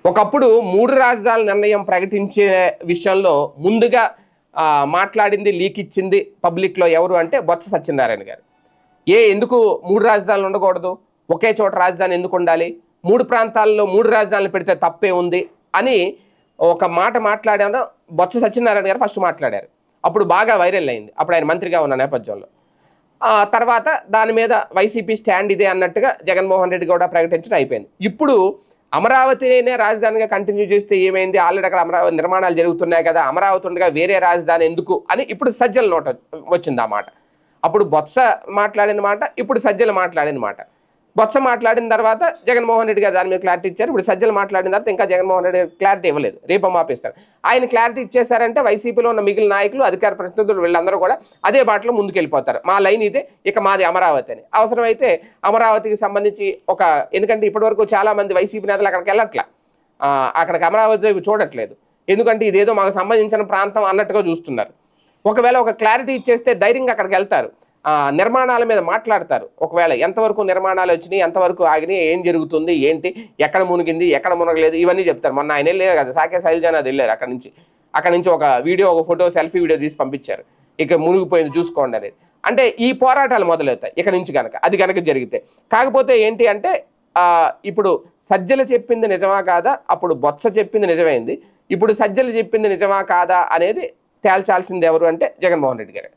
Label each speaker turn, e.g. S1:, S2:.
S1: ఒకప్పుడు 3 రాజధానుల నిర్ణయం ప్రకటించే విషయంలో ముందుగా మాట్లాడింది, లీక్ ఇచ్చింది పబ్లిక్‌లో ఎవరు అంటే బొత్స సత్యనారాయణ గారు. ఎందుకు 3 రాజధానులు ఉండకూడదు? ఒకే చోట రాజధాని ఎందుకు ఉండాలి? 3 ప్రాంతాల్లో 3 రాజధానులు పెడితే తప్పే ఉంది అని ఒక మాట మాట్లాడాను. బొత్స సత్యనారాయణ గారు ఫస్ట్ మాట్లాడారు. అప్పుడు బాగా వైరల్ అయింది. అప్పుడు ఆయన మంత్రిగా ఉన్న నేపథ్యంలో. తర్వాత దాని మీద వైసీపీ స్టాండ్ ఇదే అన్నట్టుగా జగన్మోహన్ రెడ్డి కూడా ప్రకటించడం అయిపోయింది. ఇప్పుడు అమరావతినే రాజధానిగా కంటిన్యూ చేస్తే ఏమైంది? ఆల్రెడీ అక్కడ అమరావతి నిర్మాణాలు జరుగుతున్నాయి కదా, అమరావతి ఉండగా వేరే రాజధాని ఎందుకు అని ఇప్పుడు సజ్జల నోట వచ్చింది ఆ మాట. అప్పుడు బొత్స మాట్లాడిన మాట, ఇప్పుడు సజ్జలు మాట్లాడిన మాట. బొత్స మాట్లాడిన తర్వాత జగన్మోహన్ రెడ్డి గారు దాని మీద క్లారిటీ ఇచ్చారు. ఇప్పుడు సజ్జలు మాట్లాడిన తర్వాత ఇంకా జగన్మోహన్ రెడ్డి క్లారిటీ ఇవ్వలేదు. రేపు మాపిస్తారు. ఆయన క్లారిటీ ఇచ్చేసారంటే వైసీపీలో ఉన్న మిగిలిన నాయకులు, అధికార ప్రతినిధులు వీళ్ళందరూ కూడా అదే బాటలో ముందుకెళ్ళిపోతారు. మా లైన్ ఇదే, ఇక మాది అమరావతి అని. అవసరమైతే అమరావతికి సంబంధించి ఎందుకంటే ఇప్పటివరకు చాలామంది వైసీపీ నేతలు అక్కడికి వెళ్ళట్లా, అక్కడికి అమరావతి వైపు చూడట్లేదు. ఎందుకంటే ఇదేదో మాకు సంబంధించిన ప్రాంతం అన్నట్టుగా చూస్తున్నారు. ఒకవేళ ఒక క్లారిటీ ఇచ్చేస్తే ధైర్యంగా అక్కడికి వెళ్తారు, నిర్మాణాల మీద మాట్లాడతారు. ఒకవేళ ఎంతవరకు నిర్మాణాలు వచ్చినాయి, ఎంతవరకు ఆగినాయి, ఏం జరుగుతుంది, ఏంటి, ఎక్కడ మునిగింది, ఎక్కడ మునగలేదు, ఇవన్నీ చెప్తారు. మొన్న ఆయన వెళ్ళారు కదా, సాకే శైలజానాథ్ వెళ్ళారు. అక్కడి నుంచి ఒక వీడియో, ఒక ఫోటో, సెల్ఫీ వీడియో తీసి పంపించారు. ఇక మునిగిపోయింది చూసుకోండి అనేది. అంటే ఈ పోరాటాలు మొదలవుతాయి ఇక నుంచి కనుక, అది కనుక జరిగితే. కాకపోతే ఏంటి అంటే ఇప్పుడు సజ్జలు చెప్పింది నిజమా కాదా, అప్పుడు బొత్స చెప్పింది నిజమైంది. ఇప్పుడు సజ్జలు చెప్పింది నిజమా కాదా అనేది తేల్చాల్సింది ఎవరు అంటే జగన్మోహన్ రెడ్డి గారు.